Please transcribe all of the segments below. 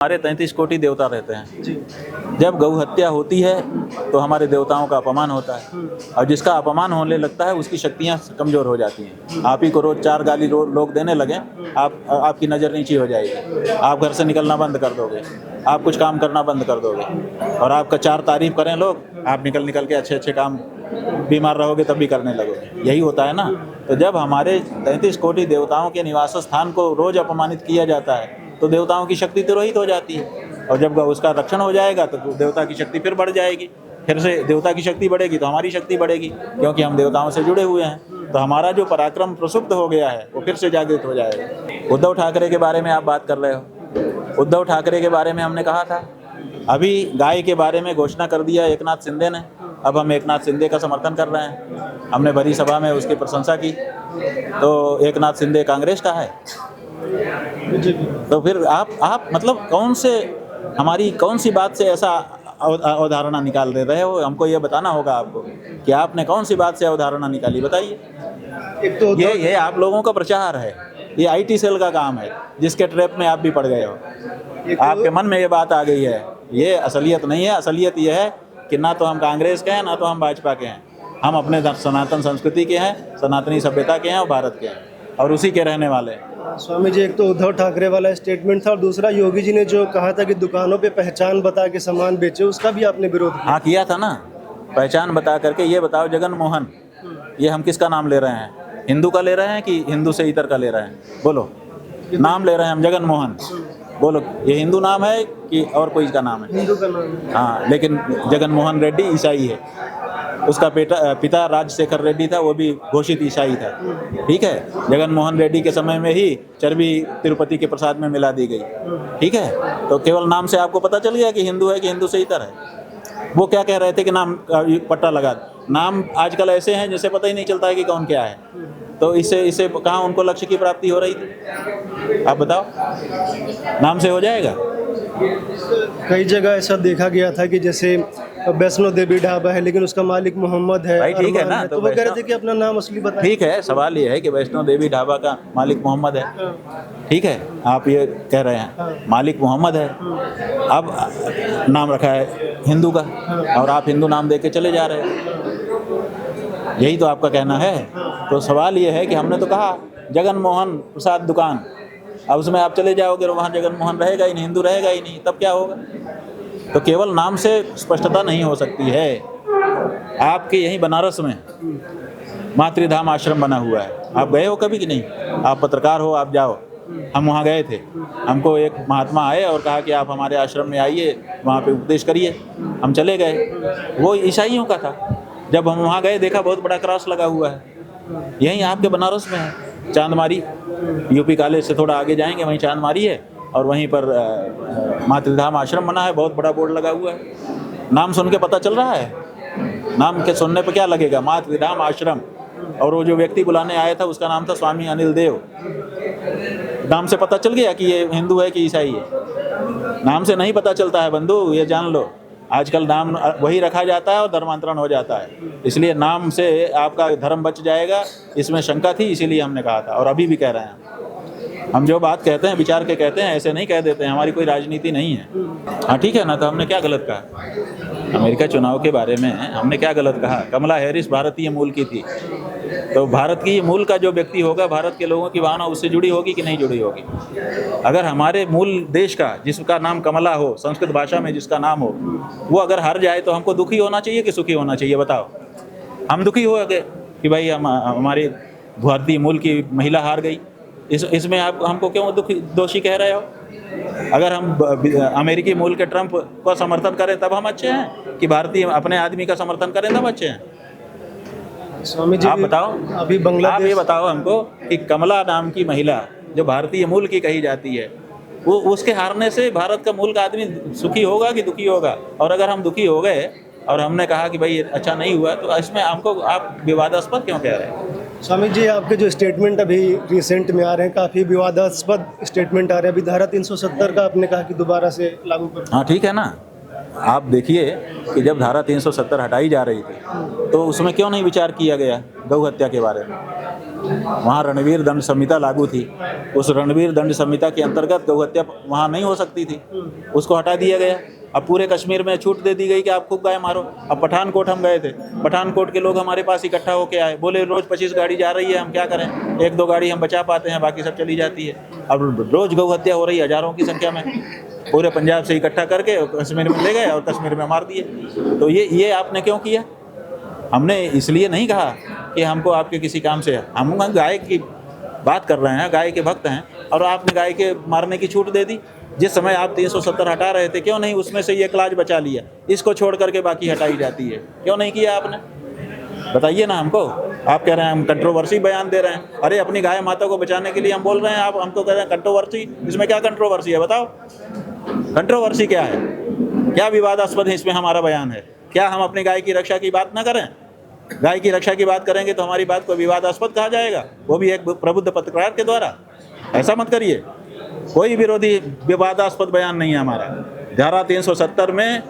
हमारे 33 कोटि देवता रहते हैं। जी। जब गौ हत्या होती है तो हमारे देवताओं का अपमान होता है और जिसका अपमान होने लगता है उसकी शक्तियाँ कमज़ोर हो जाती हैं। आप ही को रोज़ 4 गाली लोग देने लगें, आपकी नज़र नीची हो जाएगी, आप घर से निकलना बंद कर दोगे, आप कुछ काम करना बंद कर दोगे। और आपका 4 तारीफ़ करें लोग, आप निकल के अच्छे काम, बीमार रहोगे तब भी करने लगोगे। यही होता है ना। तो जब हमारे 33 कोटि देवताओं के निवास स्थान को रोज़ अपमानित किया जाता है तो देवताओं की शक्ति तिरोहित हो जाती है। और जब उसका रक्षण हो जाएगा तो देवता की शक्ति फिर बढ़ जाएगी, फिर से देवता की शक्ति बढ़ेगी तो हमारी शक्ति बढ़ेगी, क्योंकि हम देवताओं से जुड़े हुए हैं। तो हमारा जो पराक्रम प्रसुप्त हो गया है वो फिर से जागृत हो जाएगा। उद्धव ठाकरे के बारे में आप बात कर रहे हो। उद्धव ठाकरे के बारे में हमने कहा था, अभी गाय के बारे में घोषणा कर दिया एकनाथ शिंदे ने। अब हम एकनाथ शिंदे का समर्थन कर रहे हैं। हमने भरी सभा में उसकी प्रशंसा की। तो एकनाथ शिंदे कांग्रेस का है, तो फिर आप मतलब हमारी कौन सी बात से ऐसा अवधारणा निकाल दे रहे हो? हमको ये बताना होगा आपको कि आपने कौन सी बात से अवधारणा निकाली, बताइए। एक तो ये आप लोगों का प्रचार है, ये IT सेल का काम है, जिसके ट्रैप में आप भी पड़ गए हो। आपके मन में ये बात आ गई है, ये असलियत नहीं है। असलियत ये है कि ना तो हम कांग्रेस के हैं ना तो हम भाजपा के हैं। हम अपने सनातन संस्कृति के हैं, सनातनी सभ्यता के हैं और भारत के हैं और उसी के रहने वाले हैं। स्वामी जी, एक तो उद्धव ठाकरे वाला स्टेटमेंट था और दूसरा योगी जी ने जो कहा था कि दुकानों पे पहचान बता के सामान बेचे, उसका भी आपने विरोध किया। हाँ, किया था ना। पहचान बता करके ये बताओ, जगन मोहन, ये हम किसका नाम ले रहे हैं? हिंदू का ले रहे हैं कि हिंदू से इतर का ले रहे हैं? बोलो, नाम ले रहे हैं हम जगन मोहन। बोलो, ये हिंदू नाम है कि और कोई का नाम है? हिंदू का नाम है। हाँ, लेकिन जगन मोहन रेड्डी ईसाई है। उसका पिता राजशेखर रेड्डी था, वो भी घोषित ईसाई था। ठीक है, जगन मोहन रेड्डी के समय में ही चर्बी तिरुपति के प्रसाद में मिला दी गई। ठीक है, तो केवल नाम से आपको पता चल गया कि हिंदू है कि हिंदू से इतर है। वो क्या कह रहे थे कि नाम पट्टा लगा। नाम आजकल ऐसे हैं जिसे पता ही नहीं चलता है कि कौन क्या है। तो इससे कहाँ उनको लक्ष्य की प्राप्ति हो रही थी? आप बताओ, नाम से हो जाएगा? कई जगह ऐसा देखा गया था कि जैसे वैष्णो देवी ढाबा है लेकिन उसका मालिक मोहम्मद है। भाई ठीक है ना, तो वो कह रहे थे कि अपना नाम असली बताएं। ठीक है, सवाल ये है कि वैष्णो देवी ढाबा का मालिक मोहम्मद है। ठीक है, आप ये कह रहे हैं मालिक मोहम्मद है। अब नाम रखा है हिंदू का और आप हिंदू नाम दे के चले जा रहे हैं। यही तो आपका कहना है। तो सवाल ये है कि हमने तो कहा जगन मोहन प्रसाद दुकान, अब उसमें आप चले जाओगे और वहाँ जगन मोहन रहेगा ही नहीं, हिंदू रहेगा ही नहीं, तब क्या होगा? तो केवल नाम से स्पष्टता नहीं हो सकती है। आपके यहीं बनारस में मातृधाम आश्रम बना हुआ है, आप गए हो कभी कि नहीं? आप पत्रकार हो, आप जाओ। हम वहाँ गए थे, हमको एक महात्मा आए और कहा कि आप हमारे आश्रम में आइए, वहाँ पे उपदेश करिए। हम चले गए, वो ईसाइयों का था। जब हम वहाँ गए देखा बहुत बड़ा क्रॉस लगा हुआ है, यहीं आपके बनारस में है, चांदमारी। UP कॉलेज से थोड़ा आगे जाएंगे, वहीं चांदमारी है और वहीं पर मातृधाम आश्रम बना है, बहुत बड़ा बोर्ड लगा हुआ है। नाम सुन के पता चल रहा है? नाम के सुनने पर क्या लगेगा? मातृधाम आश्रम। और वो जो व्यक्ति बुलाने आया था उसका नाम था स्वामी अनिल देव। नाम से पता चल गया कि ये हिंदू है कि ईसाई है? नाम से नहीं पता चलता है बंधु, ये जान लो। आजकल नाम वही रखा जाता है और धर्मांतरण हो जाता है। इसलिए नाम से आपका धर्म बच जाएगा, इसमें शंका थी, इसीलिए हमने कहा था और अभी भी कह रहे हैं। हम जो बात कहते हैं विचार के कहते हैं, ऐसे नहीं कह देते हैं। हमारी कोई राजनीति नहीं है। हाँ ठीक है ना, तो हमने क्या गलत कहा? अमेरिका चुनाव के बारे में हमने क्या गलत कहा? कमला हैरिस भारतीय मूल की थी, तो भारत की मूल का जो व्यक्ति होगा, भारत के लोगों की भावना उससे जुड़ी होगी कि नहीं जुड़ी होगी? अगर हमारे मूल देश का जिसका नाम कमला हो, संस्कृत भाषा में जिसका नाम हो, वो अगर हार जाए तो हमको दुखी होना चाहिए कि सुखी होना चाहिए? बताओ। हम दुखी हो गए कि भाई हमारी भारतीय मूल की महिला हार गई, इसमें आप हमको क्यों दोषी कह रहे हो? अगर हम अमेरिकी मूल के ट्रंप का समर्थन करें तब हम अच्छे हैं कि भारतीय अपने आदमी का समर्थन करें तब अच्छे हैं? स्वामी जी, आप बताओ। अभी बांग्लादेश, आप ये बताओ हमको कि कमला नाम की महिला जो भारतीय मूल की कही जाती है, वो उसके हारने से भारत का मूल का आदमी सुखी होगा कि दुखी होगा? और अगर हम दुखी हो गए और हमने कहा कि भाई अच्छा नहीं हुआ, तो इसमें हमको आप विवादास्पद क्यों कह रहे हैं? स्वामी जी, आपके जो स्टेटमेंट अभी रिसेंट में आ रहे हैं काफ़ी विवादास्पद स्टेटमेंट आ रहे हैं। अभी धारा 370 का आपने कहा कि दोबारा से लागू कर। हाँ ठीक है ना, आप देखिए कि जब धारा 370 हटाई जा रही थी तो उसमें क्यों नहीं विचार किया गया गौ हत्या के बारे में। वहाँ रणवीर दंड संहिता लागू थी, उस रणवीर दंड संहिता के अंतर्गत गौ हत्या वहाँ नहीं हो सकती थी, उसको हटा दिया गया। अब पूरे कश्मीर में छूट दे दी गई कि आप खूब गाय मारो। अब पठानकोट हम गए थे, पठानकोट के लोग हमारे पास इकट्ठा होके आए, बोले रोज़ 25 गाड़ी जा रही है, हम क्या करें, 1-2 गाड़ी हम बचा पाते हैं, बाकी सब चली जाती है। अब रोज़ गौ हत्या हो रही है हज़ारों की संख्या में, पूरे पंजाब से इकट्ठा करके कश्मीर में ले गए और कश्मीर में मार दिए। तो ये आपने क्यों किया? हमने इसलिए नहीं कहा कि हमको आपके किसी काम से, हम गाय की बात कर रहे हैं, गाय के भक्त हैं, और आपने गाय के मारने की छूट दे दी। जिस समय आप 370 हटा रहे थे, क्यों नहीं उसमें से ये क्लाज बचा लिया, इसको छोड़ करके बाकी हटाई जाती है, क्यों नहीं किया आपने? बताइए ना हमको। आप कह रहे हैं हम कंट्रोवर्सी बयान दे रहे हैं, अरे अपनी गाय माता को बचाने के लिए हम बोल रहे हैं, आप हमको कह रहे हैं कंट्रोवर्सी। इसमें क्या कंट्रोवर्सी है बताओ? कंट्रोवर्सी क्या है? क्या विवादास्पद है इसमें हमारा बयान है? क्या हम अपनी गाय की रक्षा की बात ना करें? गाय की रक्षा की बात करेंगे तो हमारी बात को विवादास्पद कहा जाएगा, वो भी एक प्रबुद्ध पत्रकार के द्वारा। ऐसा मत करिए। कोई विरोधी विवादास्पद बयान नहीं है हमारा। धारा 370 में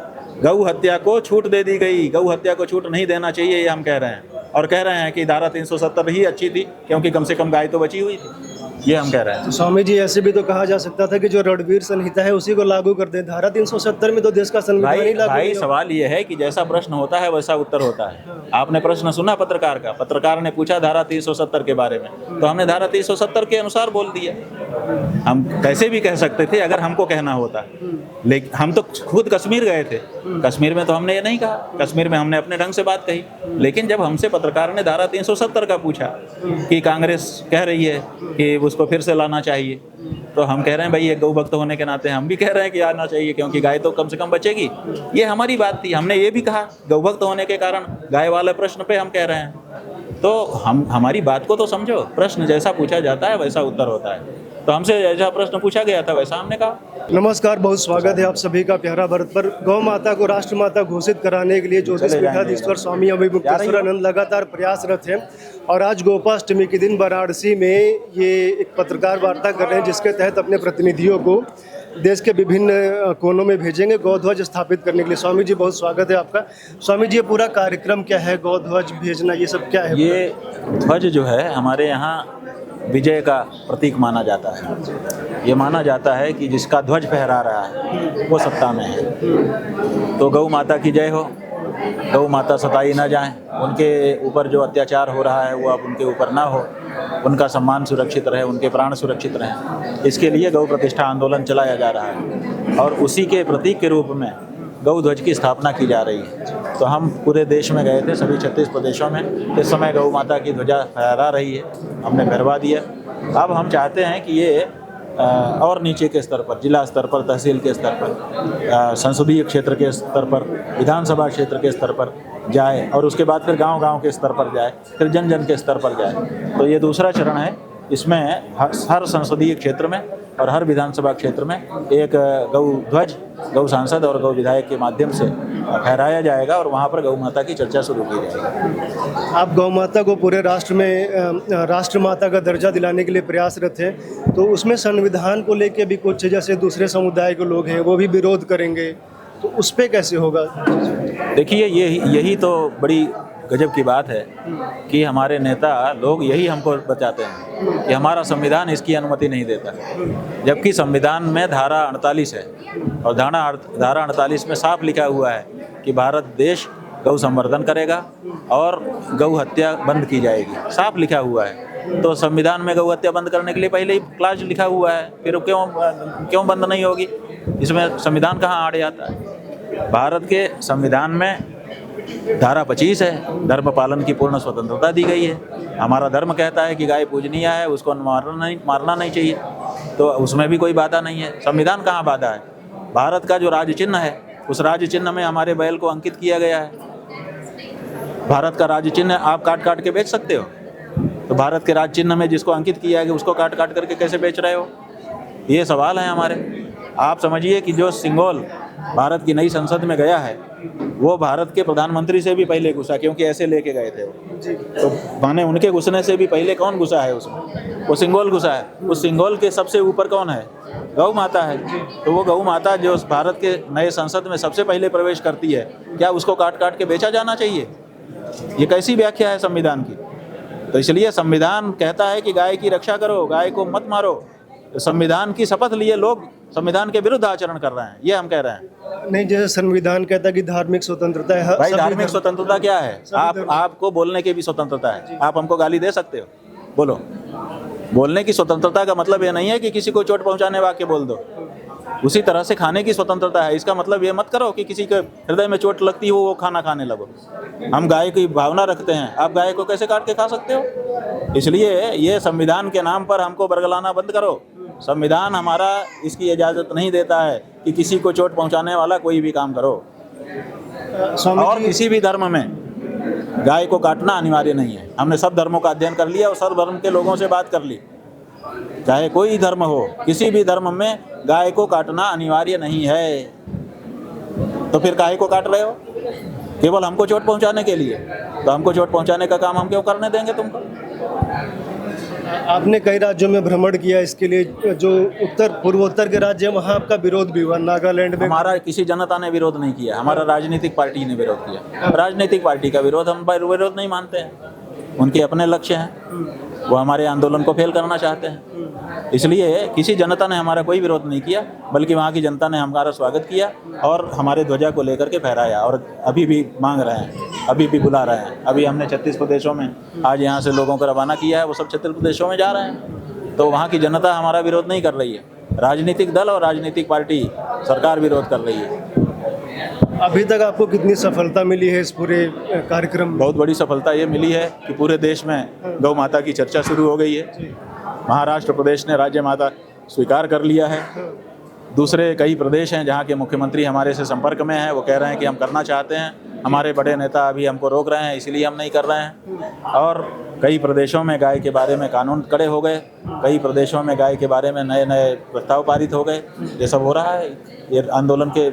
गौ हत्या को छूट दे दी गई, गौ हत्या को छूट नहीं देना चाहिए, ये हम कह रहे हैं। और कह रहे हैं कि धारा 370 ही अच्छी थी क्योंकि कम से कम गाय तो बची हुई थी, ये हम कह रहे हैं। तो स्वामी जी ऐसे भी तो कहा जा सकता था कि जो रणवीर संहिता है उसी को लागू कर दें। धारा 370 में तो देश का संविधान ही लागू भाई नहीं सवाल ये है कि जैसा प्रश्न होता है वैसा उत्तर होता है। आपने प्रश्न सुना पत्रकार का, पत्रकार ने पूछा धारा 370 के बारे में, तो हमने धारा 370 के अनुसार बोल दिया। हम कैसे भी कह सकते थे अगर हमको कहना होता, लेकिन हम तो खुद कश्मीर गए थे, कश्मीर में तो हमने ये नहीं कहा, कश्मीर में हमने अपने ढंग से बात कही। लेकिन जब हमसे पत्रकार ने धारा 370 का पूछा कि कांग्रेस कह रही है कि उसको फिर से लाना चाहिए, तो हम कह रहे हैं भाई ये गौ भक्त होने के नाते हम भी कह रहे हैं कि आना चाहिए, क्योंकि गाय तो कम से कम बचेगी। ये हमारी बात थी। हमने ये भी कहा गौ भक्त होने के कारण गाय वाले प्रश्न पे हम कह रहे हैं। तो हमारी बात को तो समझो। प्रश्न जैसा पूछा जाता है वैसा उत्तर होता है। तो हमसे जैसा प्रश्न पूछा गया था वैसा हमने कहा। नमस्कार, बहुत स्वागत है आप सभी का प्यारा भारत पर। गौ माता को राष्ट्र माता घोषित कराने के लिए ज्योतिष पीठाधीश्वर स्वामी अभिमुक्तेश्वरानंद लगातार प्रयासरत हैं। और आज गोपाष्टमी के दिन वाराणसी में ये एक पत्रकार वार्ता कर रहे हैं, जिसके तहत अपने प्रतिनिधियों को देश के विभिन्न कोनों में भेजेंगे गौ ध्वज स्थापित करने के लिए। स्वामी जी बहुत स्वागत है आपका। स्वामी जी ये पूरा कार्यक्रम क्या है, गौ ध्वज भेजना, ये सब क्या है? ये ध्वज जो है हमारे यहाँ विजय का प्रतीक माना जाता है। ये माना जाता है कि जिसका ध्वज फहरा रहा है वो सत्ता में है। तो गौ माता की जय हो, गौ माता सताई ना जाएं, उनके ऊपर जो अत्याचार हो रहा है वो अब उनके ऊपर ना हो, उनका सम्मान सुरक्षित रहे, उनके प्राण सुरक्षित रहें। इसके लिए गौ प्रतिष्ठा आंदोलन चलाया जा रहा है और उसी के प्रतीक के रूप में गौ ध्वज की स्थापना की जा रही है। तो हम पूरे देश में गए थे, सभी 36 प्रदेशों में। इस समय गौ माता की ध्वजा फहरा रही है, हमने फहरवा दिया। अब हम चाहते हैं कि ये और नीचे के स्तर पर, जिला स्तर पर, तहसील के स्तर पर, संसदीय क्षेत्र के स्तर पर, विधानसभा क्षेत्र के स्तर पर जाए और उसके बाद फिर गांव-गांव के स्तर पर जाए, फिर जन-जन के स्तर पर जाए। तो ये दूसरा चरण है। इसमें हर संसदीय क्षेत्र में और हर विधानसभा क्षेत्र में एक गौ ध्वज गौ सांसद और गौ विधायक के माध्यम से फहराया जाएगा और वहाँ पर गौ माता की चर्चा शुरू की जाएगी। आप गौ माता को पूरे राष्ट्र में राष्ट्र माता का दर्जा दिलाने के लिए प्रयासरत हैं, तो उसमें संविधान को लेके भी कुछ जैसे दूसरे समुदाय के लोग हैं वो भी विरोध करेंगे, तो उस पर कैसे होगा? देखिए यही तो बड़ी गजब की बात है कि हमारे नेता लोग यही हमको बताते हैं कि हमारा संविधान इसकी अनुमति नहीं देता, जबकि संविधान में धारा 48 है और धारा 48 में साफ लिखा हुआ है कि भारत देश गौ संवर्धन करेगा और गौ हत्या बंद की जाएगी, साफ लिखा हुआ है। तो संविधान में गौ हत्या बंद करने के लिए पहले ही क्लाज लिखा हुआ है, फिर क्यों बंद नहीं होगी? इसमें संविधान कहाँ आड़े आता है? भारत के संविधान में धारा 25 है, धर्म पालन की पूर्ण स्वतंत्रता दी गई है। हमारा धर्म कहता है कि गाय पूजनीय है, उसको मारना नहीं चाहिए, तो उसमें भी कोई बाधा नहीं है। संविधान कहाँ बाधा है? भारत का जो राज्य चिन्ह है, उस राज्य चिन्ह में हमारे बैल को अंकित किया गया है। भारत का राज्य चिन्ह आप काट काट के बेच सकते हो? तो भारत के राज्य चिन्ह में जिसको अंकित किया गया उसको काट काट करके कैसे बेच रहे हो? ये सवाल है हमारे। आप समझिए कि जो सिंगोल भारत की नई संसद में गया है वो भारत के प्रधानमंत्री से भी पहले घुसा, क्योंकि ऐसे लेके गए थे वो। तो माने उनके घुसने से भी पहले कौन घुसा है उसमें? वो सिंगोल घुसा है। उस सिंगोल के सबसे ऊपर कौन है? गौ माता है। तो वो गौ माता जो भारत के नए संसद में सबसे पहले प्रवेश करती है, क्या उसको काट काट के बेचा जाना चाहिए? ये कैसी व्याख्या है संविधान की? तो इसलिए संविधान कहता है कि गाय की रक्षा करो, गाय को मत मारो। तो संविधान की शपथ लिए लोग संविधान के विरुद्ध आचरण कर रहे हैं, ये हम कह रहे हैं। नहीं, जैसे संविधान कहता है कि धार्मिक स्वतंत्रता है। भाई धार्मिक स्वतंत्रता क्या है? आपको बोलने की भी स्वतंत्रता है। आप हमको गाली दे सकते हो, बोलो। बोलने की स्वतंत्रता का मतलब ये नहीं है कि किसी को चोट पहुंचाने वाक्य बोल दो। उसी तरह से खाने की स्वतंत्रता है। इसका मतलब ये मत करो कि किसी के हृदय में चोट लगती हो वो खाना खाने लगो। हम गाय की भावना रखते हैं, आप गाय को कैसे काट के खा सकते हो? इसलिए ये संविधान के नाम पर हमको बरगलाना बंद करो। संविधान हमारा इसकी इजाज़त नहीं देता है कि किसी को चोट पहुंचाने वाला कोई भी काम करो। और किसी भी धर्म में गाय को काटना अनिवार्य नहीं है। हमने सब धर्मों का अध्ययन कर लिया और सब धर्म के लोगों से बात कर ली। चाहे कोई धर्म हो, किसी भी धर्म में गाय को काटना अनिवार्य नहीं है। तो फिर गाय को काट रहे हो केवल हमको चोट पहुंचाने के लिए? तो हमको चोट पहुंचाने का काम हम क्यों करने देंगे तुमको? आपने कई राज्यों में भ्रमण किया, इसके लिए जो पूर्वोत्तर के राज्य हैं वहाँ आपका विरोध भी हुआ। नागालैंड में हमारा किसी जनता ने विरोध नहीं किया, हमारा राजनीतिक पार्टी ने विरोध किया। राजनीतिक पार्टी का विरोध हम विरोध नहीं मानते हैं। उनके अपने लक्ष्य हैं, वो हमारे आंदोलन को फेल करना चाहते हैं। इसलिए किसी जनता ने हमारा कोई विरोध नहीं किया, बल्कि वहाँ की जनता ने हमारा स्वागत किया और हमारे ध्वजा को लेकर के फहराया। और अभी भी मांग रहे हैं, अभी भी बुला रहे हैं। अभी हमने 36 प्रदेशों में आज यहाँ से लोगों को रवाना किया है, वो सब 36 प्रदेशों में जा रहे हैं। तो वहाँ की जनता हमारा विरोध नहीं कर रही है, राजनीतिक दल और राजनीतिक पार्टी सरकार विरोध कर रही है। अभी तक आपको कितनी सफलता मिली है इस पूरे कार्यक्रम में? बहुत बड़ी सफलता ये मिली है कि पूरे देश में गौ माता की चर्चा शुरू हो गई है। महाराष्ट्र प्रदेश ने राज्य माता स्वीकार कर लिया है। दूसरे कई प्रदेश हैं जहाँ के मुख्यमंत्री हमारे से संपर्क में हैं, वो कह रहे हैं कि हम करना चाहते हैं। हमारे बड़े नेता अभी हमको रोक रहे हैं, इसलिए हम नहीं कर रहे हैं। और कई प्रदेशों में गाय के बारे में कानून कड़े हो गए, कई प्रदेशों में गाय के बारे में नए नए प्रस्ताव पारित हो गए। ये सब हो रहा है, ये आंदोलन के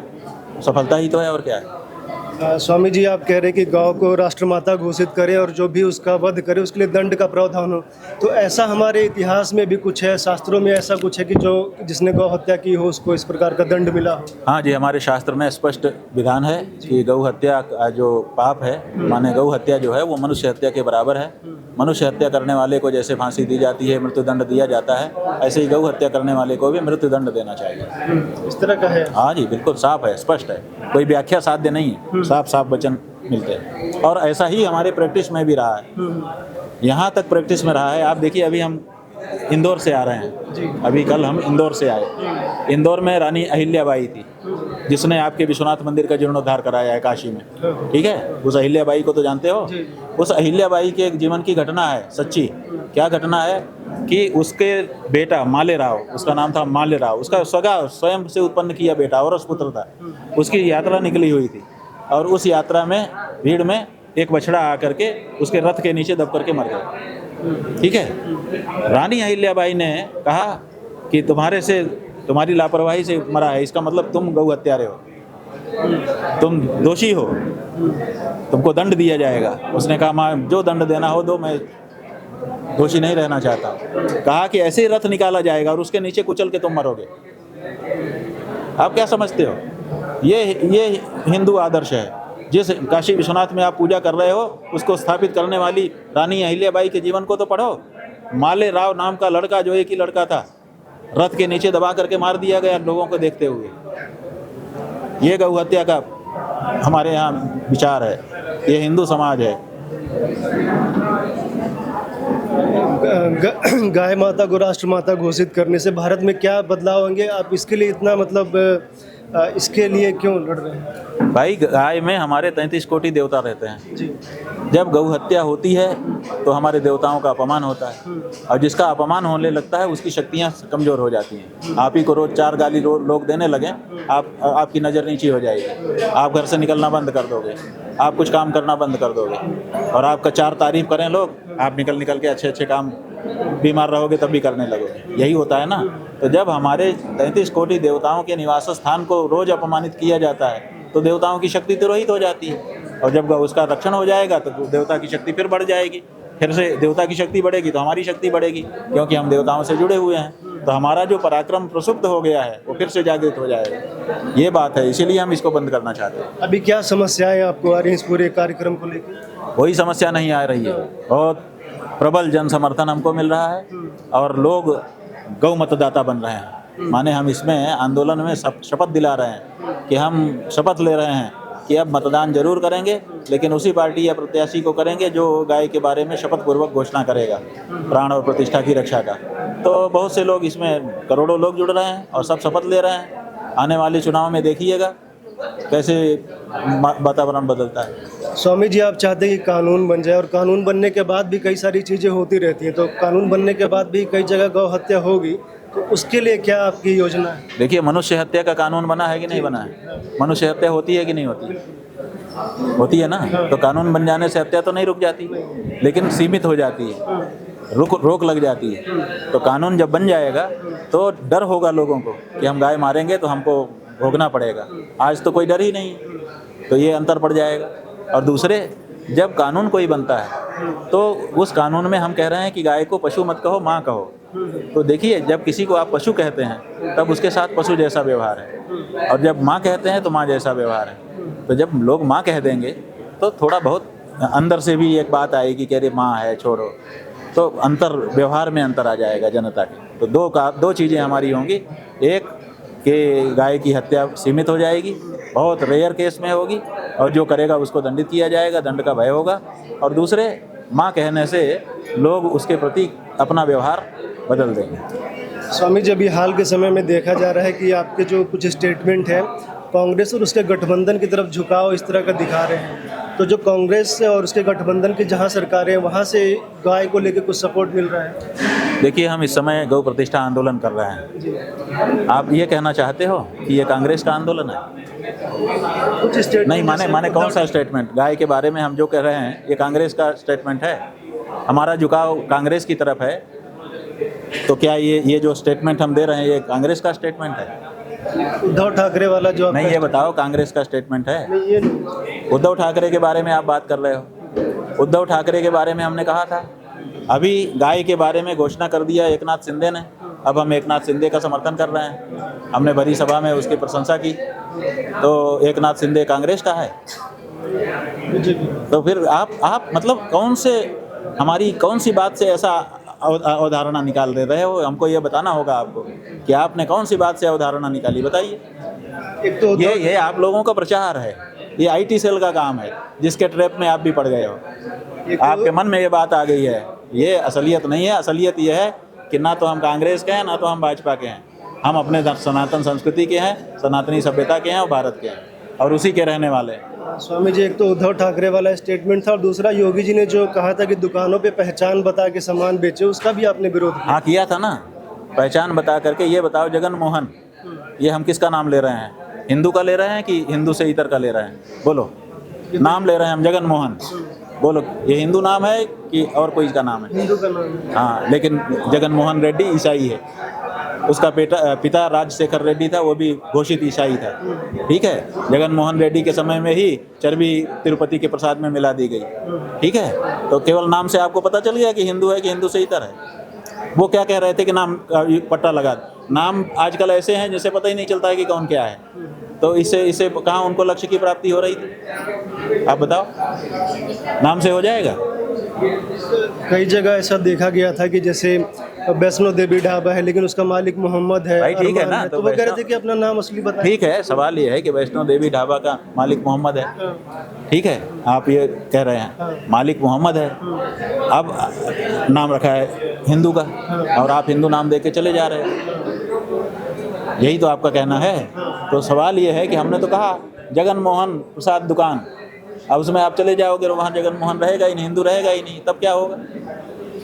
सफलता ही तो है, और क्या है। स्वामी जी, आप कह रहे हैं कि गौ को राष्ट्रमाता घोषित करें और जो भी उसका वध करे उसके लिए दंड का प्रावधान हो। तो ऐसा हमारे इतिहास में भी कुछ है, शास्त्रों में ऐसा कुछ है कि जो जिसने गौ हत्या की हो उसको इस प्रकार का दंड मिला हो? हाँ जी, हमारे शास्त्र में स्पष्ट विधान है कि गौ हत्या का जो पाप है, माने गौ हत्या जो है वो मनुष्य हत्या के बराबर है। मनुष्य हत्या करने वाले को जैसे फांसी दी जाती है, मृत्युदंड दिया जाता है, ऐसे ही गौ हत्या करने वाले को भी मृत्युदंड देना चाहिए। इस तरह का है? हाँ जी, बिल्कुल साफ है, स्पष्ट है, कोई व्याख्या साध्य नहीं है, साफ साफ वचन मिलते हैं। और ऐसा ही हमारे प्रैक्टिस में भी रहा है, यहाँ तक प्रैक्टिस में रहा है। आप देखिए, अभी हम इंदौर से आ रहे हैं, अभी कल हम इंदौर से आए। इंदौर में रानी अहिल्याबाई थी, जिसने आपके विश्वनाथ मंदिर का जीर्णोद्धार कराया है काशी में, ठीक है। उस अहिल्याबाई को तो जानते हो। उस अहिल्याबाई के एक जीवन की घटना है सच्ची। क्या घटना है कि उसके बेटा मालेराव, उसका नाम था मालेराव, उसका स्वयं से उत्पन्न किया बेटा औरस पुत्र था, उसकी यात्रा निकली हुई थी और उस यात्रा में भीड़ में एक बछड़ा आकर के उसके रथ के नीचे दब करके मर गया, ठीक है। रानी अहिल्याबाई ने कहा कि तुम्हारी लापरवाही से मरा है, इसका मतलब तुम गौ हत्यारे हो, तुम दोषी हो, तुमको दंड दिया जाएगा। उसने कहा माँ जो दंड देना हो दो, मैं दोषी नहीं रहना चाहता। कहा कि ऐसे ही रथ निकाला जाएगा और उसके नीचे कुचल के तुम मरोगे। आप क्या समझते हो? ये हिंदू आदर्श है। जिस काशी विश्वनाथ में आप पूजा कर रहे हो, उसको स्थापित करने वाली रानी अहिल्याबाई के जीवन को तो पढ़ो। माले राव नाम का लड़का, जो एक ही लड़का था, रथ के नीचे दबा करके मार दिया गया लोगों को देखते हुए। ये गौ हत्या का हमारे यहाँ विचार है, ये हिंदू समाज है। गाय माता को राष्ट्र माता घोषित करने से भारत में क्या बदलाव होंगे? आप इसके लिए इतना इसके लिए क्यों लड़ रहे हैं? भाई, गाय में हमारे 33 कोटि देवता रहते हैं जी। जब गौ हत्या होती है तो हमारे देवताओं का अपमान होता है, और जिसका अपमान होने लगता है उसकी शक्तियाँ कमज़ोर हो जाती हैं। आप ही को रोज़ 4 गाली लोग देने लगें, आपकी नज़र नीची हो जाएगी, आप घर से निकलना बंद कर दोगे, आप कुछ काम करना बंद कर दोगे। और आपका 4 तारीफ करें लोग, आप निकल के अच्छे काम बीमार रहोगे तब भी करने लगोगे, यही होता है ना। तो जब हमारे 33 कोटि देवताओं के निवास स्थान को रोज अपमानित किया जाता है तो देवताओं की शक्ति तिरोहित हो जाती है, और जब उसका रक्षण हो जाएगा तो देवता की शक्ति फिर बढ़ जाएगी, फिर से देवता की शक्ति बढ़ेगी तो हमारी शक्ति बढ़ेगी, क्योंकि हम देवताओं से जुड़े हुए हैं। तो हमारा जो पराक्रम प्रसुप्त हो गया है वो फिर से जागृत हो जाएगा, ये बात है। इसीलिए हम इसको बंद करना चाहते हैं। अभी क्या समस्याएं आपको आ रही हैं इस पूरे कार्यक्रम को लेकर? कोई समस्या नहीं आ रही है, बहुत प्रबल जन समर्थन हमको मिल रहा है और लोग गौ मतदाता बन रहे हैं। माने हम इसमें आंदोलन में शपथ दिला रहे हैं कि हम शपथ ले रहे हैं कि अब मतदान जरूर करेंगे, लेकिन उसी पार्टी या प्रत्याशी को करेंगे जो गाय के बारे में शपथ पूर्वक घोषणा करेगा प्राण और प्रतिष्ठा की रक्षा का। तो बहुत से लोग इसमें, करोड़ों लोग जुड़ रहे हैं और सब शपथ ले रहे हैं। आने वाले चुनाव में देखिएगा कैसे वातावरण बदलता है। स्वामी जी, आप चाहते हैं कि कानून बन जाए, और कानून बनने के बाद भी कई सारी चीज़ें होती रहती हैं, तो कानून बनने के बाद भी कई जगह गौ हत्या होगी, तो उसके लिए क्या आपकी योजना है? देखिए, मनुष्य हत्या का कानून बना है कि नहीं बना है? मनुष्य हत्या होती है कि नहीं होती? होती है ना। तो कानून बन जाने से हत्या तो नहीं रुक जाती, लेकिन सीमित हो जाती है, रोक लग जाती है। तो कानून जब बन जाएगा तो डर होगा लोगों को कि हम गाय मारेंगे तो हमको भोगना पड़ेगा। आज तो कोई डर ही नहीं, तो ये अंतर पड़ जाएगा। और दूसरे, जब कानून कोई बनता है तो उस कानून में हम कह रहे हैं कि गाय को पशु मत कहो, माँ कहो। तो देखिए, जब किसी को आप पशु कहते हैं तब उसके साथ पशु जैसा व्यवहार है, और जब माँ कहते हैं तो माँ जैसा व्यवहार है। तो जब लोग माँ कह देंगे तो थोड़ा बहुत अंदर से भी एक बात आएगी कि अरे माँ है, छोड़ो। तो अंतर, व्यवहार में अंतर आ जाएगा जनता के। तो दो चीज़ें हमारी होंगी। एक कि गाय की हत्या सीमित हो जाएगी, बहुत रेयर केस में होगी, और जो करेगा उसको दंडित किया जाएगा, दंड का भय होगा। और दूसरे, माँ कहने से लोग उसके प्रति अपना व्यवहार बदल देंगे। स्वामी जी, अभी हाल के समय में देखा जा रहा है कि आपके जो कुछ स्टेटमेंट हैं कांग्रेस और उसके गठबंधन की तरफ झुकाव इस तरह का दिखा रहे हैं, तो जो कांग्रेस और उसके गठबंधन की जहां सरकारें हैं वहां से गाय को लेकर कुछ सपोर्ट मिल रहा है? देखिए, हम इस समय गौ प्रतिष्ठा आंदोलन कर रहे हैं। आप ये कहना चाहते हो कि ये कांग्रेस का आंदोलन है? कुछ स्टेटमेंट नहीं, माने कौन सा स्टेटमेंट? गाय के बारे में हम जो कह रहे हैं ये कांग्रेस का स्टेटमेंट है? हमारा झुकाव कांग्रेस की तरफ है, तो क्या ये जो स्टेटमेंट हम दे रहे हैं ये कांग्रेस का स्टेटमेंट है? उद्धव ठाकरे वाला जो नहीं, ये बताओ कांग्रेस का स्टेटमेंट है? नहीं, ये नहीं। उद्धव ठाकरे के बारे में आप बात कर रहे हो। उद्धव ठाकरे के बारे में हमने कहा था, अभी गाय के बारे में घोषणा कर दिया एकनाथ शिंदे ने। अब हम एकनाथ शिंदे का समर्थन कर रहे हैं। हमने भरी सभा में उसकी प्रशंसा की। तो एकनाथ शिंदे कांग्रेस का है? तो फिर आप मतलब हमारी कौन सी बात से ऐसा अवधारणा निकाल दे रहे हो? हमको ये बताना होगा आपको कि आपने कौन सी बात से अवधारणा निकाली, बताइए। एक तो ये आप लोगों का प्रचार है, ये IT सेल का काम है, जिसके ट्रैप में आप भी पड़ गए हो। आपके मन में ये बात आ गई है, ये असलियत नहीं है। असलियत ये है कि ना तो हम कांग्रेस के हैं ना तो हम भाजपा के हैं। हम अपने सनातन संस्कृति के हैं, सनातनी सभ्यता के हैं और भारत के हैं, और उसी के रहने वाले हैं। स्वामी जी, एक तो उद्धव ठाकरे वाला स्टेटमेंट था, और दूसरा योगी जी ने जो कहा था कि दुकानों पे पहचान बता के सामान बेचे, उसका भी आपने विरोध किया। हाँ, किया था ना, पहचान बता करके। ये बताओ, जगन मोहन, ये हम किसका नाम ले रहे हैं? हिंदू का ले रहे हैं कि हिंदू से इतर का ले रहे हैं? बोलो, नाम ले रहे हैं हम जगन मोहन। बोलो, ये हिंदू नाम है कि और कोई का नाम है? हिंदू का नाम है। हाँ, लेकिन जगन मोहन रेड्डी ईसाई है। उसका पिता राजशेखर रेड्डी था, वो भी घोषित ईसाई था। ठीक है, जगन मोहन रेड्डी के समय में ही चर्बी तिरुपति के प्रसाद में मिला दी गई। ठीक है, तो केवल नाम से आपको पता चल गया कि हिंदू है कि हिंदू से इतर है। वो क्या कह रहे थे कि नाम पट्टा लगा। नाम आजकल ऐसे हैं जिसे पता ही नहीं चलता है कि कौन क्या है। तो इससे कहाँ उनको लक्ष्य की प्राप्ति हो रही थी? आप बताओ, नाम से हो जाएगा? कई जगह ऐसा देखा गया था कि जैसे वैष्णो देवी ढाबा है लेकिन उसका मालिक मोहम्मद है। भाई ठीक है ना, तो वो कह रहे थे कि अपना नाम असली बताएं। ठीक है, सवाल ये है कि वैष्णो देवी ढाबा का मालिक मोहम्मद है। ठीक है, आप ये कह रहे हैं मालिक मोहम्मद है। अब नाम रखा है हिंदू का, और आप हिंदू नाम दे के चले जा रहे हैं। यही तो आपका कहना है। तो सवाल ये है कि हमने तो कहा जगन मोहन प्रसाद दुकान, अब उसमें आप चले जाओगे तो वहाँ जगन मोहन रहेगा ही नहीं, हिंदू रहेगा ही नहीं, तब क्या होगा?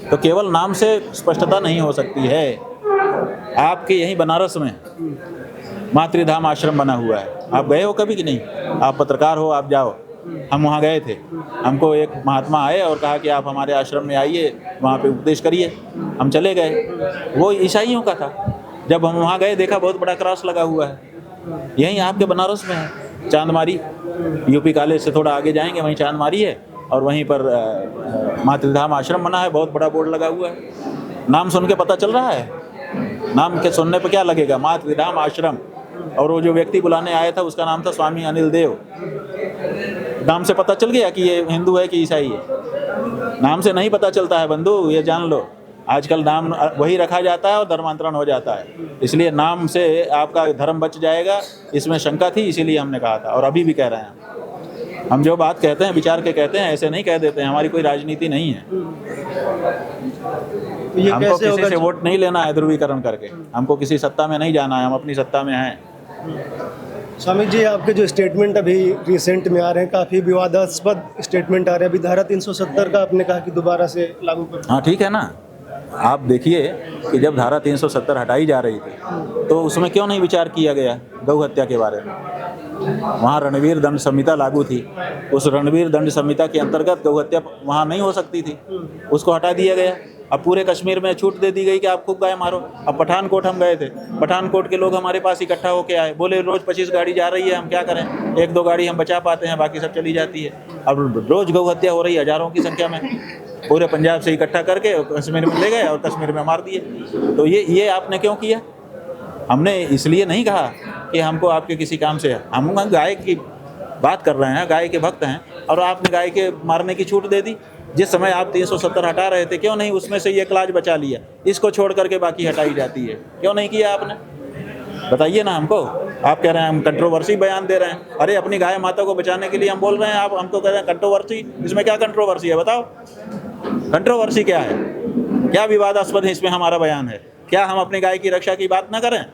तो केवल नाम से स्पष्टता नहीं हो सकती है। आपके यहीं बनारस में मातृधाम आश्रम बना हुआ है, आप गए हो कभी कि नहीं? आप पत्रकार हो, आप जाओ, हम वहाँ गए थे, हमको एक महात्मा आए और कहा कि आप हमारे आश्रम में आइए, वहाँ पे उपदेश करिए। हम चले गए, वो ईसाइयों का था। जब हम वहाँ गए देखा बहुत बड़ा क्रॉस लगा हुआ है, यहीं आपके बनारस में है, चांदमारी, यूपी कॉलेज से थोड़ा आगे जाएंगे वहीं चांदमारी है, और वहीं पर मातृधाम आश्रम बना है, बहुत बड़ा बोर्ड लगा हुआ है। नाम सुन के पता चल रहा है, नाम के सुनने पे क्या लगेगा, मातृधाम आश्रम, और वो जो व्यक्ति बुलाने आया था उसका नाम था स्वामी अनिल देव। नाम से पता चल गया कि ये हिंदू है कि ईसाई है? नाम से नहीं पता चलता है बंधु, ये जान लो। आजकल नाम वही रखा जाता है और धर्मांतरण हो जाता है, इसलिए नाम से आपका धर्म बच जाएगा, इसमें शंका थी, इसीलिए हमने कहा था और अभी भी कह रहे हैं। हम जो बात कहते हैं विचार के कहते हैं, ऐसे नहीं कह देते हैं, हमारी कोई राजनीति नहीं है। ये हमको कैसे किसी से वोट नहीं लेना है ध्रुवीकरण करके, हमको किसी सत्ता में नहीं जाना है, हम अपनी सत्ता में हैं। स्वामी जी, आपके जो स्टेटमेंट अभी रिसेंट में आ रहे हैं, काफ़ी विवादास्पद स्टेटमेंट आ रहे हैं। अभी धारा 370 का आपने कहा कि दोबारा से लागू कर। हाँ ठीक है ना, आप देखिए कि जब धारा 370 हटाई जा रही थी तो उसमें क्यों नहीं विचार किया गया गौ हत्या के बारे में? वहाँ रणवीर दंड संहिता लागू थी, उस रणवीर दंड संहिता के अंतर्गत गौ हत्या वहाँ नहीं हो सकती थी, उसको हटा दिया गया। अब पूरे कश्मीर में छूट दे दी गई कि आप खूब गाय मारो। अब पठानकोट हम गए थे, पठानकोट के लोग हमारे पास इकट्ठा होके आए, बोले रोज़ 25 गाड़ी जा रही है, हम क्या करें, 1-2 गाड़ी हम बचा पाते हैं, बाकी सब चली जाती है। अब रोज़ गौ हत्या हो रही है हज़ारों की संख्या में, पूरे पंजाब से इकट्ठा करके कश्मीर में ले गए और कश्मीर में मार दिए। तो ये आपने क्यों किया? हमने इसलिए नहीं कहा कि हमको आपके किसी काम से, हम गाय की बात कर रहे हैं, गाय के भक्त हैं, और आपने गाय के मारने की छूट दे दी। जिस समय आप 370 हटा रहे थे, क्यों नहीं उसमें से ये क्लाज बचा लिया, इसको छोड़ करके बाकी हटाई जाती है, क्यों नहीं किया आपने? बताइए ना हमको। आप कह रहे हैं हम कंट्रोवर्सी बयान दे रहे हैं, अरे अपनी गाय माता को बचाने के लिए हम बोल रहे हैं, आप हमको कह रहे हैं कंट्रोवर्सी। इसमें क्या कंट्रोवर्सी है बताओ? कंट्रोवर्सी क्या है? क्या विवादास्पद है इसमें हमारा बयान है? क्या हम अपनी गाय की रक्षा की बात ना करें?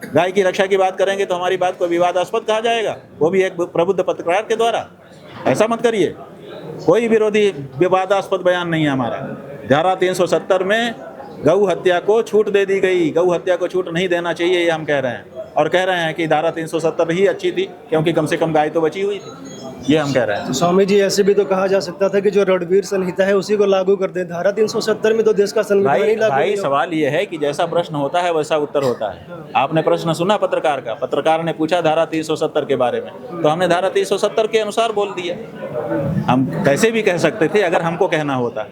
गाय की रक्षा की बात करेंगे तो हमारी बात को विवादास्पद कहा जाएगा, वो भी एक प्रबुद्ध पत्रकार के द्वारा। ऐसा मत करिए, कोई विरोधी विवादास्पद बयान नहीं है हमारा। धारा 370 में गौ हत्या को छूट दे दी गई, गौ हत्या को छूट नहीं देना चाहिए, ये हम कह रहे हैं। और कह रहे हैं कि धारा 370 ही अच्छी थी, क्योंकि कम से कम गाय तो बची हुई थी, ये हम कह रहे हैं। तो स्वामी जी, ऐसे भी तो कहा जा सकता था कि जो रणवीर संहिता है उसी को लागू कर दें। धारा 370 में तो देश का संविधान ही लागू भाई नहीं होगा। सवाल ये है कि जैसा प्रश्न होता है वैसा उत्तर होता है। आपने प्रश्न सुना पत्रकार का, पत्रकार ने पूछा धारा 370 के बारे में, तो हमने धारा 370 के अनुसार बोल दिया। हम कैसे भी कह सकते थे अगर हमको कहना होता,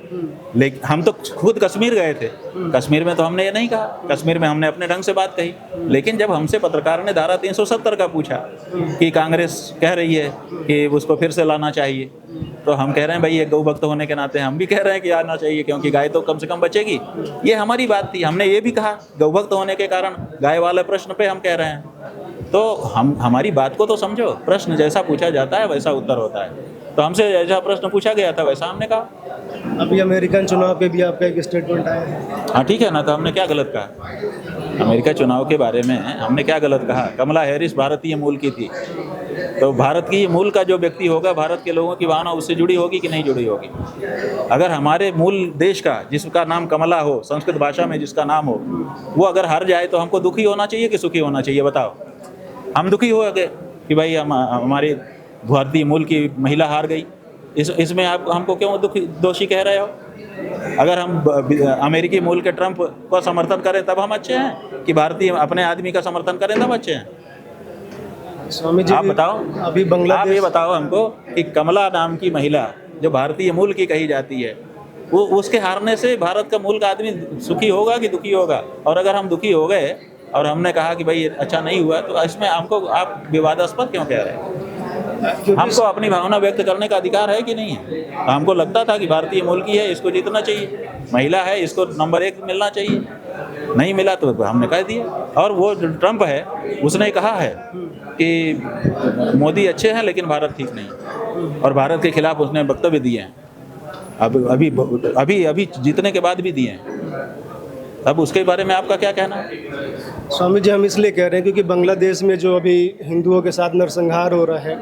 लेकिन हम तो खुद कश्मीर गए थे, कश्मीर में तो हमने ये नहीं कहा, कश्मीर में हमने अपने ढंग से बात कही। लेकिन जब हमसे पत्रकार ने धारा 370 का पूछा कि कांग्रेस कह रही है कि उसको फिर से लाना चाहिए, तो हम कह रहे हैं भाई, ये गौ भक्त होने के नाते हम भी कह रहे हैं कि आना चाहिए, क्योंकि गाय तो कम से कम बचेगी। ये हमारी बात थी, हमने ये भी कहा गौ भक्त होने के कारण गाय वाले प्रश्न पे हम कह रहे हैं। तो हमारी बात को तो समझो, प्रश्न जैसा पूछा जाता है वैसा उत्तर होता है। तो हमसे जैसा प्रश्न पूछा गया था वैसा हमने कहा। अभी अमेरिकन चुनाव पे भी आपका एक स्टेटमेंट आया है। हाँ ठीक है ना, तो हमने क्या गलत कहा? अमेरिका चुनाव के बारे में हमने क्या गलत कहा? कमला हैरिस भारतीय मूल की थी, तो भारत की मूल का जो व्यक्ति होगा, भारत के लोगों की भावना उससे जुड़ी होगी कि नहीं जुड़ी होगी? अगर हमारे मूल देश का जिसका नाम कमला हो, संस्कृत भाषा में जिसका नाम हो, वो अगर हार जाए तो हमको दुखी होना चाहिए कि सुखी होना चाहिए? बताओ। हम दुखी हो गए कि भाई हमारी भारतीय मूल की महिला हार गई, इसमें आप हमको क्यों दोषी कह रहे हो? अगर हम अमेरिकी मूल के ट्रंप को समर्थन करें तब हम अच्छे हैं, कि भारतीय अपने आदमी का समर्थन करें तब अच्छे हैं? स्वामी जी, आप बताओ। अभी आप बांग्लादेश, ये बताओ हमको कि कमला नाम की महिला जो भारतीय मूल की कही जाती है, वो उसके हारने से भारत का मूल का आदमी सुखी होगा कि दुखी होगा? और अगर हम दुखी हो गए और हमने कहा कि भाई अच्छा नहीं हुआ, तो इसमें हमको आप विवादास्पद क्यों कह रहे हैं? हमको अपनी भावना व्यक्त करने का अधिकार है कि नहीं है? हमको लगता था कि भारतीय मूल की है, इसको जीतना चाहिए, महिला है, इसको नंबर 1 मिलना चाहिए। नहीं मिला तो हमने कह दिया। और वो जो ट्रंप है उसने कहा है कि मोदी अच्छे हैं लेकिन भारत ठीक नहीं, और भारत के खिलाफ उसने वक्तव्य दिए हैं, अभी जीतने के बाद भी दिए हैं। अब उसके बारे में आपका क्या कहना है? स्वामी जी, हम इसलिए कह रहे हैं क्योंकि बांग्लादेश में जो अभी हिंदुओं के साथ नरसंहार हो रहा है,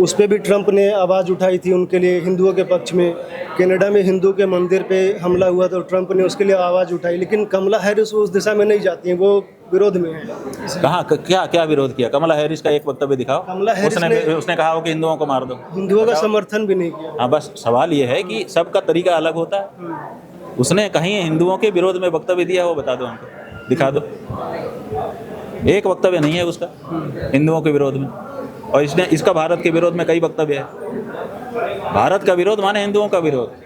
उस पर भी ट्रंप ने आवाज़ उठाई थी उनके लिए, हिंदुओं के पक्ष में। कनाडा में हिंदू के मंदिर पे हमला हुआ तो ट्रंप ने उसके लिए आवाज़ उठाई, लेकिन कमला हैरिस उस दिशा में नहीं जाती हैं। वो विरोध में है। कहाँ क्या क्या विरोध किया? कमला हैरिस का एक वक्तव्य दिखाओ। कमला हैरिस उसने कहा हो कि हिंदुओं को मार दो। हिंदुओं का समर्थन भी नहीं किया। हाँ, बस सवाल ये है कि सबका तरीका अलग होता है। उसने कहीं हिंदुओं के विरोध में वक्तव्य दिया हो, बता दो हमको, दिखा दो। एक वक्तव्य नहीं है उसका हिंदुओं के विरोध में, और इसका भारत के विरोध में कई वक्तव्य है। भारत का विरोध माने हिंदुओं का विरोध।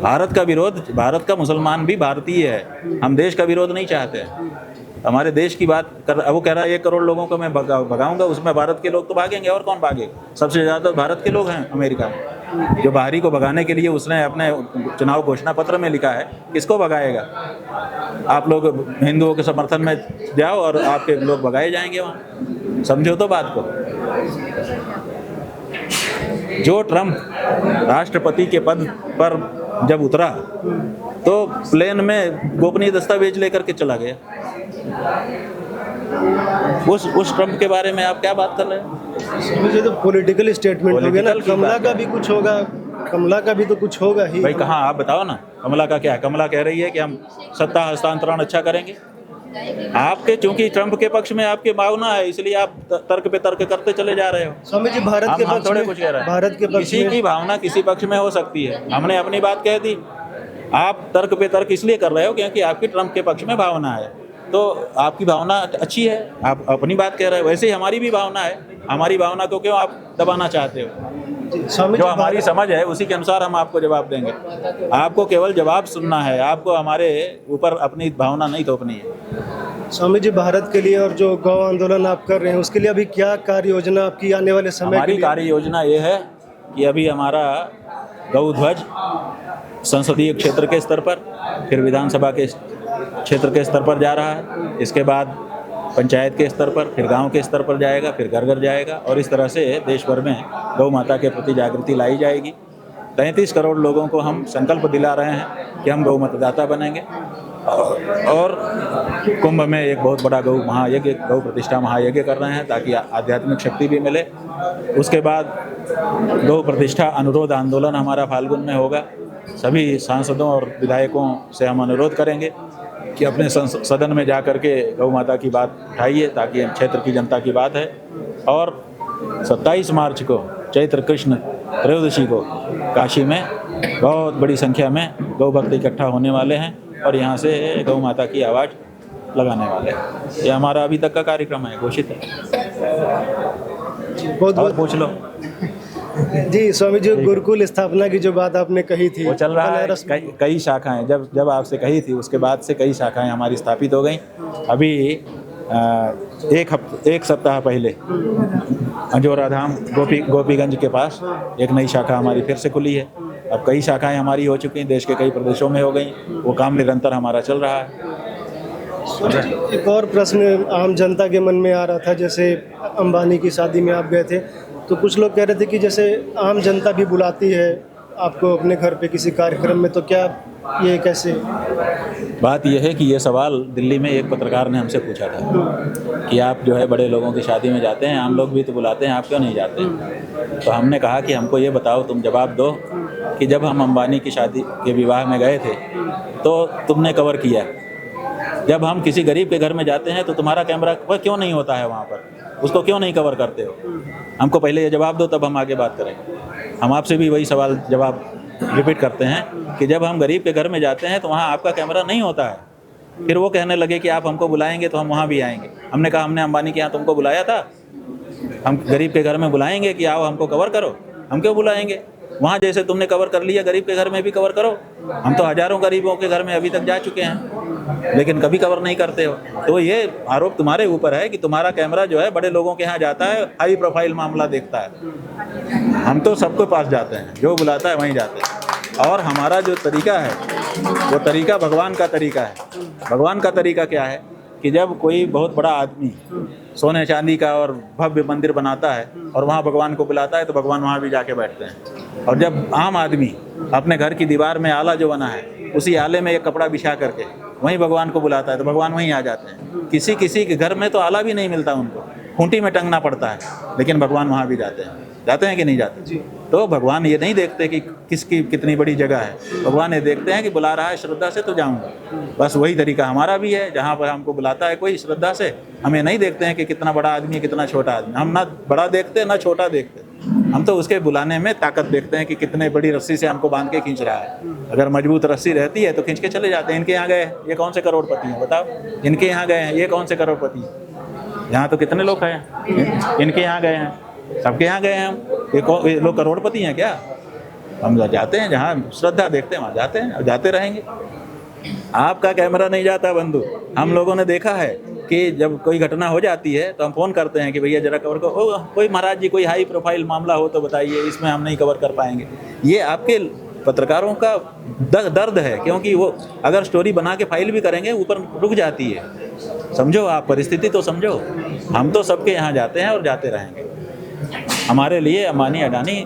भारत का विरोध, भारत का मुसलमान भी भारतीय है। हम देश का विरोध नहीं चाहते हैं। हमारे देश की बात कर, वो कह रहा है 1 करोड़ लोगों को मैं भगाऊंगा, उसमें भारत के लोग तो भागेंगे, और कौन भागेगा? सबसे ज़्यादा भारत के लोग हैं अमेरिका में। जो बाहरी को भगाने के लिए उसने अपने चुनाव घोषणा पत्र में लिखा है, किसको भगाएगा? आप लोग हिंदुओं के समर्थन में जाओ और आपके लोग भगाए जाएंगे वहाँ। समझो तो बात को। जो ट्रम्प राष्ट्रपति के पद पर जब उतरा तो प्लेन में गोपनीय दस्तावेज लेकर के चला गया। उस ट्रम्प के बारे में आप क्या बात कर रहे हैं? मुझे तो पॉलिटिकल स्टेटमेंट हो गया ना। कमला का भी कुछ होगा, कमला का भी तो कुछ होगा ही भाई। कहाँ, आप बताओ ना, कमला का क्या है? कमला कह रही है कि हम सत्ता हस्तांतरण अच्छा करेंगे। आपके चूंकि ट्रम्प के पक्ष में आपकी भावना है, इसलिए आप तर्क पे तर्क करते चले जा रहे हो। स्वामी जी, भारत के पक्ष थोड़े में, कुछ कह रहे हैं। भारत के पक्ष किसी में की भावना किसी पक्ष में हो सकती है। हमने अपनी बात कह दी, आप तर्क पे तर्क इसलिए कर रहे हो क्योंकि आपकी ट्रम्प के पक्ष में भावना है। तो आपकी भावना अच्छी है, आप अपनी बात कह रहे हो। वैसे ही हमारी भी भावना है। हमारी भावना को क्यों आप दबाना चाहते हो? जो हमारी समझ है उसी के अनुसार हम आपको जवाब देंगे। आपको केवल जवाब सुनना है, आपको हमारे ऊपर अपनी भावना नहीं थोपनी है। स्वामी जी, भारत के लिए और जो गौ आंदोलन आप कर रहे हैं उसके लिए अभी क्या कार्य योजना आपकी आने वाले समय हमारी के लिए? कार्य योजना ये है कि अभी हमारा गौ ध्वज संसदीय क्षेत्र के स्तर पर, फिर विधानसभा के क्षेत्र के स्तर पर जा रहा है। इसके बाद पंचायत के स्तर पर, फिर गांव के स्तर पर जाएगा, फिर घर घर जाएगा, और इस तरह से देश भर में गौ माता के प्रति जागृति लाई जाएगी। 33 करोड़ लोगों को हम संकल्प दिला रहे हैं कि हम गौ मतदाता बनेंगे, और कुंभ में एक बहुत बड़ा गौ महायज्ञ, गौ प्रतिष्ठा महायज्ञ कर रहे हैं ताकि आध्यात्मिक शक्ति भी मिले। उसके बाद गौ प्रतिष्ठा अनुरोध आंदोलन हमारा फाल्गुन में होगा। सभी सांसदों और विधायकों से हम अनुरोध करेंगे कि अपने सदन में जा कर के गौ माता की बात उठाइए, ताकि क्षेत्र की जनता की बात है। और 27 मार्च को चैत्र कृष्ण त्रयोदशी को काशी में बहुत बड़ी संख्या में गौ भक्त इकट्ठा होने वाले हैं, और यहाँ से गौ माता की आवाज़ लगाने वाले हैं। ये हमारा अभी तक का कार्यक्रम है, घोषित है। बहुत और पूछ लो। जी स्वामी जी, गुरुकुल स्थापना की जो बात आपने कही थी, वो चल रहा है। कई शाखाएं, जब आपसे कही थी उसके बाद से कई शाखाएं हमारी स्थापित हो गई। अभी एक सप्ताह पहले अंजोरा धाम गोपीगंज के पास एक नई शाखा हमारी फिर से खुली है। अब कई शाखाएं हमारी हो चुकी हैं, देश के कई प्रदेशों में हो गई। वो काम निरंतर हमारा चल रहा है। एक और प्रश्न आम जनता के मन में आ रहा था, जैसे अंबानी की शादी में आप गए थे तो कुछ लोग कह रहे थे कि जैसे आम जनता भी बुलाती है आपको अपने घर पे किसी कार्यक्रम में, तो क्या ये कैसे? बात यह है कि ये सवाल दिल्ली में एक पत्रकार ने हमसे पूछा था कि आप जो है बड़े लोगों की शादी में जाते हैं, आम लोग भी तो बुलाते हैं, आप क्यों नहीं जाते? तो हमने कहा कि हमको ये बताओ, तुम जवाब दो कि जब हम अंबानी की शादी के विवाह में गए थे तो तुमने कवर किया। जब हम किसी गरीब के घर में जाते हैं तो तुम्हारा कैमरा क्यों नहीं होता है वहाँ पर, उसको क्यों नहीं कवर करते हो? हमको पहले ये जवाब दो, तब हम आगे बात करेंगे। हम आपसे भी वही सवाल जवाब रिपीट करते हैं कि जब हम गरीब के घर में जाते हैं तो वहाँ आपका कैमरा नहीं होता है। फिर वो कहने लगे कि आप हमको बुलाएंगे तो हम वहाँ भी आएंगे। हमने कहा हमने अंबानी के यहाँ तुमको बुलाया था, हम गरीब के घर में बुलाएंगे कि आओ हमको कवर करो? हम क्यों बुलाएंगे? वहाँ जैसे तुमने कवर कर लिया, गरीब के घर में भी कवर करो। हम तो हजारों गरीबों के घर में अभी तक जा चुके हैं, लेकिन कभी कवर नहीं करते हो। तो ये आरोप तुम्हारे ऊपर है कि तुम्हारा कैमरा जो है बड़े लोगों के यहाँ जाता है, हाई प्रोफाइल मामला देखता है। हम तो सबके पास जाते हैं, जो बुलाता है वहीं जाते हैं। और हमारा जो तरीका है वो तरीका भगवान का तरीका है। भगवान का तरीका क्या है कि जब कोई बहुत बड़ा आदमी सोने चांदी का और भव्य मंदिर बनाता है और वहाँ भगवान को बुलाता है तो भगवान वहाँ भी जाके बैठते हैं। और जब आम आदमी अपने घर की दीवार में आला जो बना है उसी आले में एक कपड़ा बिछा करके वहीं भगवान को बुलाता है तो भगवान वहीं आ जाते हैं। किसी किसी के घर में तो आला भी नहीं मिलता, उनको खूंटी में टंगना पड़ता है, लेकिन भगवान वहाँ भी जाते हैं। जाते हैं कि नहीं जाते? जी। तो भगवान ये नहीं देखते कि किसकी कितनी बड़ी जगह है, भगवान ये देखते हैं कि बुला रहा है श्रद्धा से तो जाऊंगा। बस वही तरीका हमारा भी है, जहाँ पर हमको बुलाता है कोई श्रद्धा से, हमें नहीं देखते हैं कि कितना बड़ा आदमी है कितना छोटा आदमी, हम ना बड़ा देखते ना छोटा देखते, हम तो उसके बुलाने में ताकत देखते हैं कि कितने बड़ी रस्सी से हमको बांध के खींच रहा है। अगर मजबूत रस्सी रहती है तो खींच के चले जाते हैं। इनके यहाँ गए ये कौन से करोड़पति हैं बताओ, इनके यहाँ गए हैं ये कौन से करोड़पति हैं? यहाँ तो कितने लोग हैं, इनके यहाँ गए हैं, सबके यहाँ गए हैं हम, ये लोग करोड़पति हैं क्या? हम जाते हैं जहाँ श्रद्धा देखते हैं वहाँ जाते हैं और जाते रहेंगे। आपका कैमरा नहीं जाता बंधु, हम लोगों ने देखा है कि जब कोई घटना हो जाती है तो हम फ़ोन करते हैं कि भैया जरा कवर करो, कोई महाराज जी कोई हाई प्रोफाइल मामला हो तो बताइए, इसमें हम नहीं कवर कर पाएंगे। ये आपके पत्रकारों का दर्द है, क्योंकि वो अगर स्टोरी बना के फाइल भी करेंगे ऊपर रुक जाती है। समझो आप परिस्थिति तो समझो, हम तो सबके यहाँ जाते हैं और जाते रहेंगे। हमारे लिए अंबानी अडानी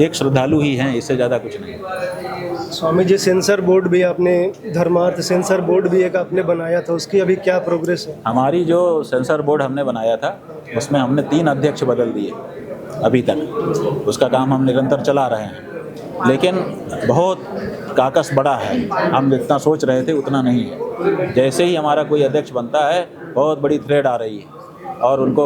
एक श्रद्धालु ही हैं, इससे ज़्यादा कुछ नहीं। स्वामी जी, सेंसर बोर्ड भी आपने, धर्मार्थ सेंसर बोर्ड भी एक आपने बनाया था, उसकी अभी क्या प्रोग्रेस है? हमारी जो सेंसर बोर्ड हमने बनाया था उसमें हमने 3 अध्यक्ष बदल दिए अभी तक, उसका काम हम निरंतर चला रहे हैं, लेकिन बहुत काकस बड़ा है, हम जितना सोच रहे थे उतना नहीं है। जैसे ही हमारा कोई अध्यक्ष बनता है बहुत बड़ी थ्रेड आ रही है और उनको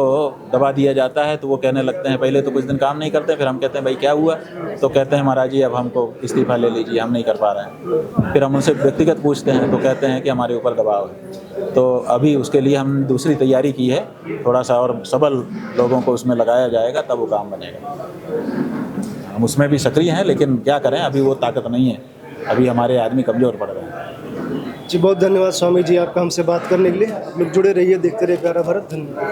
दबा दिया जाता है, तो वो कहने लगते हैं, पहले तो कुछ दिन काम नहीं करते, फिर हम कहते हैं भाई क्या हुआ, तो कहते हैं महाराज जी अब हमको इस्तीफा ले लीजिए, हम नहीं कर पा रहे हैं। फिर हम उनसे व्यक्तिगत पूछते हैं तो कहते हैं कि हमारे ऊपर दबाव है। तो अभी उसके लिए हम दूसरी तैयारी की है, थोड़ा सा और सबल लोगों को उसमें लगाया जाएगा तब वो काम बनेगा। हम उसमें भी सक्रिय हैं, लेकिन क्या करें अभी वो ताकत नहीं है, अभी हमारे आदमी कमज़ोर पड़ रहे हैं। जी बहुत धन्यवाद स्वामी जी आपका हमसे बात करने के लिए। आप लोग जुड़े रहिए, देखते रहिए प्यारा भारत। धन्यवाद।